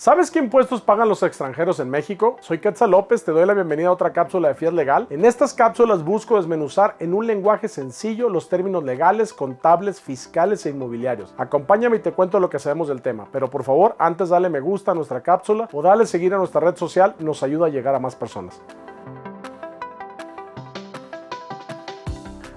¿Sabes qué impuestos pagan los extranjeros en México? Soy Quetzal López, te doy la bienvenida a otra cápsula de Fiat Legal. En estas cápsulas busco desmenuzar en un lenguaje sencillo los términos legales, contables, fiscales e inmobiliarios. Acompáñame y te cuento lo que sabemos del tema, pero por favor, antes dale me gusta a nuestra cápsula o dale seguir a nuestra red social, nos ayuda a llegar a más personas.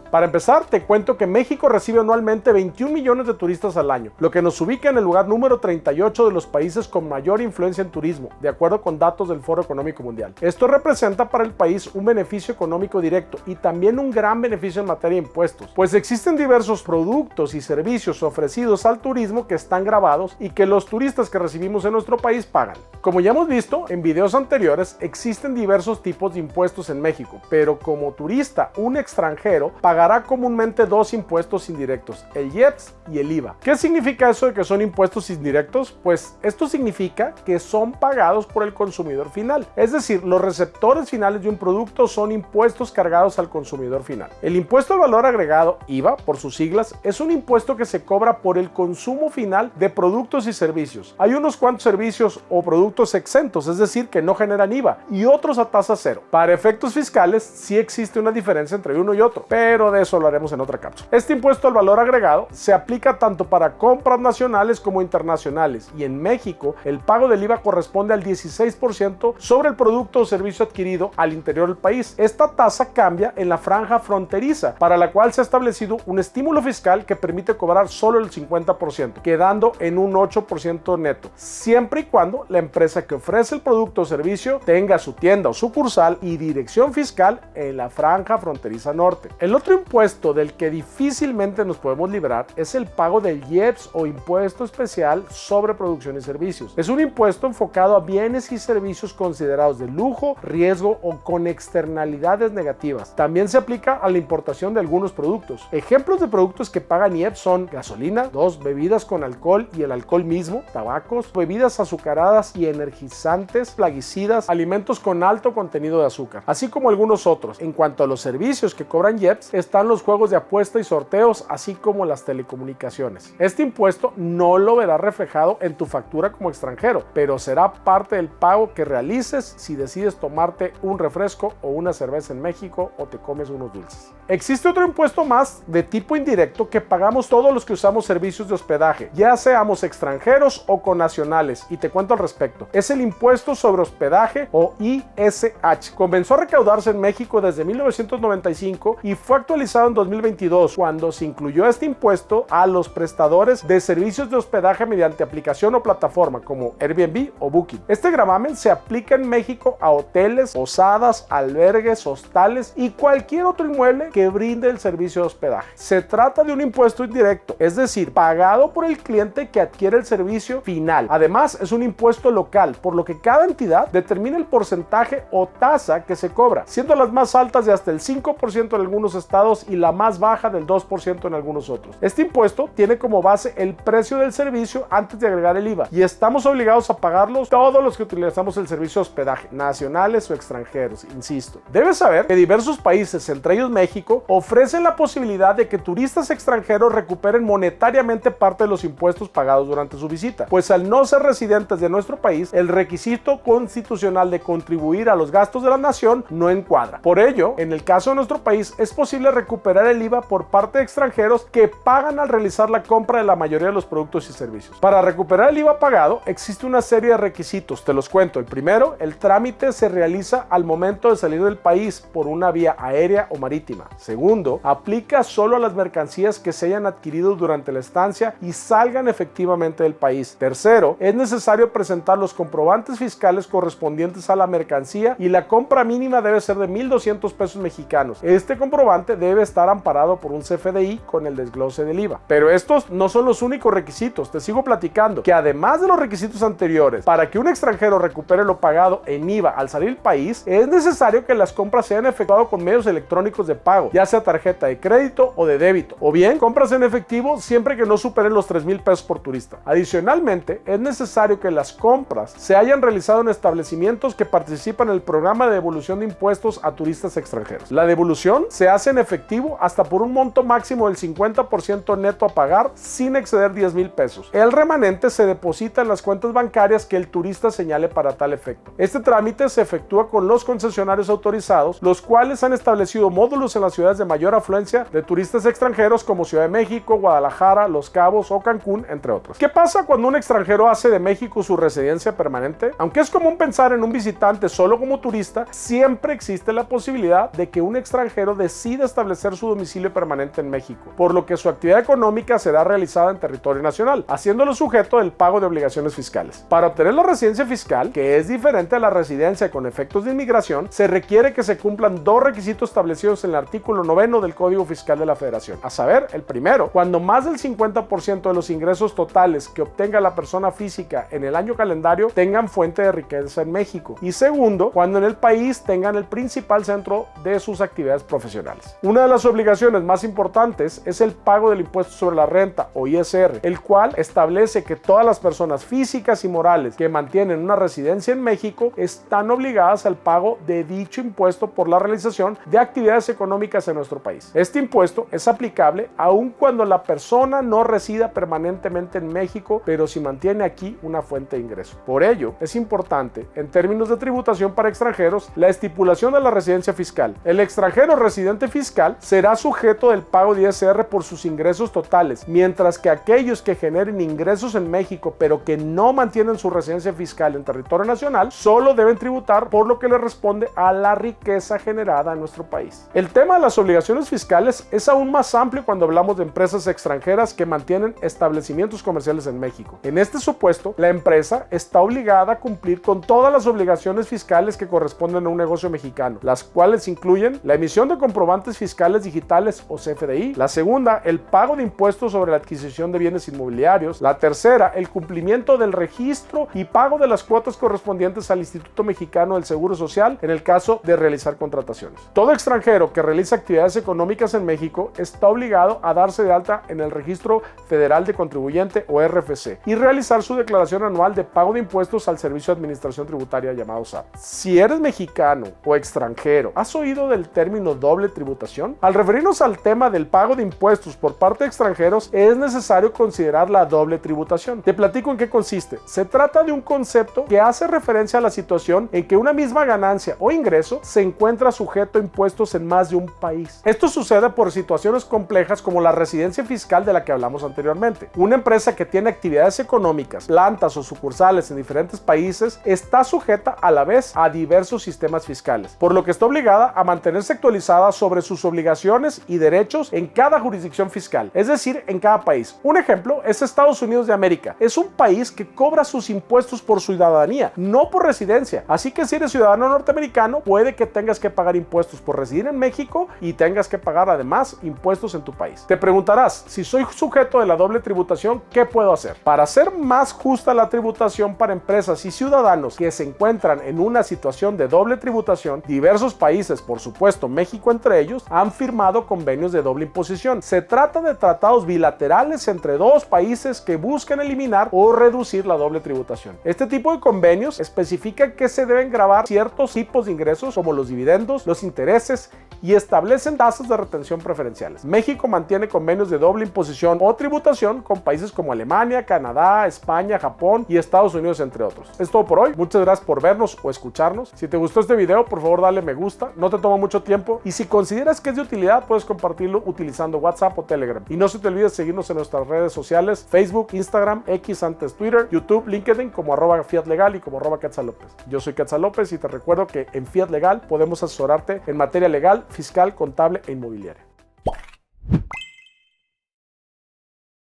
Para empezar, te cuento que México recibe anualmente 21 millones de turistas al año, lo que nos ubica en el lugar número 38 de los países con mayor influencia en turismo, de acuerdo con datos del Foro Económico Mundial. Esto representa para el país un beneficio económico directo y también un gran beneficio en materia de impuestos, pues existen diversos productos y servicios ofrecidos al turismo que están grabados y que los turistas que recibimos en nuestro país pagan. Como ya hemos visto en videos anteriores, existen diversos tipos de impuestos en México, pero como turista, un extranjero pagará comúnmente dos impuestos indirectos, el IEPS y el IVA. ¿Qué significa eso de que son impuestos indirectos? Pues esto significa que son pagados por el consumidor final, es decir, los receptores finales de un producto son impuestos cargados al consumidor final. El impuesto al valor agregado, IVA, por sus siglas, es un impuesto que se cobra por el consumo final de productos y servicios. Hay unos cuantos servicios o productos exentos, es decir, que no generan IVA, y otros a tasa cero. Para efectos fiscales, sí existe una diferencia entre uno y otro, pero de eso lo haremos en otra cápsula. Este impuesto al valor agregado se aplica tanto para compras nacionales como internacionales, y en México el pago del IVA corresponde al 16% sobre el producto o servicio adquirido al interior del país. Esta tasa cambia en la franja fronteriza, para la cual se ha establecido un estímulo fiscal que permite cobrar solo el 50%, quedando en un 8% neto, siempre y cuando la empresa que ofrece el producto o servicio tenga su tienda o sucursal y dirección fiscal en la franja fronteriza norte. El otro impuesto del que difícilmente nos podemos librar es el pago del IEPS o impuesto especial sobre producción y servicios. Es un impuesto enfocado a bienes y servicios considerados de lujo, riesgo o con externalidades negativas. También se aplica a la importación de algunos productos. Ejemplos de productos que pagan IEPS son gasolina, bebidas con alcohol y el alcohol mismo, tabacos, bebidas azucaradas y energizantes, plaguicidas, alimentos con alto contenido de azúcar, así como algunos otros. En cuanto a los servicios que cobran IEPS, están los juegos de apuesta y sorteos, así como las telecomunicaciones. Este impuesto no lo verás reflejado en tu factura como extranjero, pero será parte del pago que realices si decides tomarte un refresco o una cerveza en México o te comes unos dulces. Existe otro impuesto más de tipo indirecto que pagamos todos los que usamos servicios de hospedaje, ya seamos extranjeros o connacionales, y te cuento al respecto. Es el impuesto sobre hospedaje o ISH. Comenzó a recaudarse en México desde 1995 y fue actualizado en 2022, cuando se incluyó este impuesto a los prestadores de servicios de hospedaje mediante aplicación o plataforma como Airbnb o Booking. Este gravamen se aplica en México a hoteles, posadas, albergues, hostales y cualquier otro inmueble que brinde el servicio de hospedaje. Se trata de un impuesto indirecto, es decir, pagado por el cliente que adquiere el servicio final. Además, es un impuesto local, por lo que cada entidad determina el porcentaje o tasa que se cobra, siendo las más altas de hasta el 5% en algunos estados y la más baja del 2% en algunos otros. Este impuesto tiene como base el precio del servicio antes de agregar el IVA, y estamos obligados a pagarlos todos los que utilizamos el servicio de hospedaje, nacionales o extranjeros, insisto. Debes saber que diversos países, entre ellos México, ofrecen la posibilidad de que turistas extranjeros recuperen monetariamente parte de los impuestos pagados durante su visita, pues al no ser residentes de nuestro país, el requisito constitucional de contribuir a los gastos de la nación no encuadra. Por ello, en el caso de nuestro país, es posible recuperar el IVA por parte de extranjeros que pagan al realizar la compra de la mayoría de los productos y servicios. Para recuperar el IVA pagado, existe una serie de requisitos, te los cuento. El primero, el trámite se realiza al momento de salir del país por una vía aérea o marítima. Segundo, aplica solo a las mercancías que se hayan adquirido durante la estancia y salgan efectivamente del país. Tercero, es necesario presentar los comprobantes fiscales correspondientes a la mercancía y la compra mínima debe ser de 1,200 pesos mexicanos. Este comprobante debe estar amparado por un CFDI con el desglose del IVA. Pero estos no son los únicos requisitos, te sigo platicando que además de los requisitos anteriores, para que un extranjero recupere lo pagado en IVA al salir del país, es necesario que las compras sean efectuadas con medios electrónicos de pago, ya sea tarjeta de crédito o de débito, o bien compras en efectivo siempre que no superen los 3,000 pesos por turista. Adicionalmente, es necesario que las compras se hayan realizado en establecimientos que participan en el programa de devolución de impuestos a turistas extranjeros. La devolución se hace en efectivo efectivo hasta por un monto máximo del 50% neto a pagar sin exceder 10,000 pesos. El remanente se deposita en las cuentas bancarias que el turista señale para tal efecto. Este trámite se efectúa con los concesionarios autorizados, los cuales han establecido módulos en las ciudades de mayor afluencia de turistas extranjeros como Ciudad de México, Guadalajara, Los Cabos o Cancún, entre otros. ¿Qué pasa cuando un extranjero hace de México su residencia permanente? Aunque es común pensar en un visitante solo como turista, siempre existe la posibilidad de que un extranjero decida establecer su domicilio permanente en México, por lo que su actividad económica será realizada en territorio nacional, haciéndolo sujeto del pago de obligaciones fiscales. Para obtener la residencia fiscal, que es diferente a la residencia con efectos de inmigración, se requiere que se cumplan dos requisitos establecidos en el artículo 9 del Código Fiscal de la Federación. A saber, el primero, cuando más del 50% de los ingresos totales que obtenga la persona física en el año calendario tengan fuente de riqueza en México. Y segundo, cuando en el país tengan el principal centro de sus actividades profesionales. Una de las obligaciones más importantes es el pago del impuesto sobre la renta o ISR, el cual establece que todas las personas físicas y morales que mantienen una residencia en México están obligadas al pago de dicho impuesto por la realización de actividades económicas en nuestro país. Este impuesto es aplicable aun cuando la persona no resida permanentemente en México, pero si mantiene aquí una fuente de ingreso. Por ello, es importante, en términos de tributación para extranjeros, la estipulación de la residencia fiscal. El extranjero residente fiscal será sujeto del pago de ISR por sus ingresos totales, mientras que aquellos que generen ingresos en México, pero que no mantienen su residencia fiscal en territorio nacional, solo deben tributar por lo que le responde a la riqueza generada en nuestro país. El tema de las obligaciones fiscales es aún más amplio cuando hablamos de empresas extranjeras que mantienen establecimientos comerciales en México. En este supuesto, la empresa está obligada a cumplir con todas las obligaciones fiscales que corresponden a un negocio mexicano, las cuales incluyen la emisión de comprobantes fiscales digitales o CFDI, la segunda, el pago de impuestos sobre la adquisición de bienes inmobiliarios, la tercera, el cumplimiento del registro y pago de las cuotas correspondientes al Instituto Mexicano del Seguro Social en el caso de realizar contrataciones. Todo extranjero que realiza actividades económicas en México está obligado a darse de alta en el Registro Federal de Contribuyente o RFC y realizar su declaración anual de pago de impuestos al Servicio de Administración Tributaria llamado SAT. Si eres mexicano o extranjero, ¿has oído del término doble tributación? Al referirnos al tema del pago de impuestos por parte de extranjeros, es necesario considerar la doble tributación. Te platico en qué consiste. Se trata de un concepto que hace referencia a la situación en que una misma ganancia o ingreso se encuentra sujeto a impuestos en más de un país. Esto sucede por situaciones complejas como la residencia fiscal de la que hablamos anteriormente. Una empresa que tiene actividades económicas, plantas o sucursales en diferentes países está sujeta a la vez a diversos sistemas fiscales, por lo que está obligada a mantenerse actualizada sobre sus obligaciones y derechos en cada jurisdicción fiscal, es decir, en cada país. Un ejemplo es Estados Unidos de América. Es un país que cobra sus impuestos por ciudadanía, no por residencia. Así que si eres ciudadano norteamericano, puede que tengas que pagar impuestos por residir en México y tengas que pagar además impuestos en tu país. Te preguntarás, si soy sujeto de la doble tributación, ¿qué puedo hacer? Para hacer más justa la tributación para empresas y ciudadanos que se encuentran en una situación de doble tributación, diversos países, por supuesto México entre ellos, han firmado convenios de doble imposición. Se trata de tratados bilaterales entre dos países que buscan eliminar o reducir la doble tributación. Este tipo de convenios especifican que se deben gravar ciertos tipos de ingresos como los dividendos, los intereses y establecen tasas de retención preferenciales. México mantiene convenios de doble imposición o tributación con países como Alemania, Canadá, España, Japón y Estados Unidos, entre otros. Es todo por hoy. Muchas gracias por vernos o escucharnos. Si te gustó este video, por favor dale me gusta, no te toma mucho tiempo y si consideras que es de utilidad, puedes compartirlo utilizando WhatsApp o Telegram. Y no se te olvide seguirnos en nuestras redes sociales, Facebook, Instagram, X antes Twitter, YouTube, LinkedIn como @fiatlegal y como @quetzalopez. Yo soy Quetzal López y te recuerdo que en Fiat Legal podemos asesorarte en materia legal, fiscal, contable e inmobiliaria.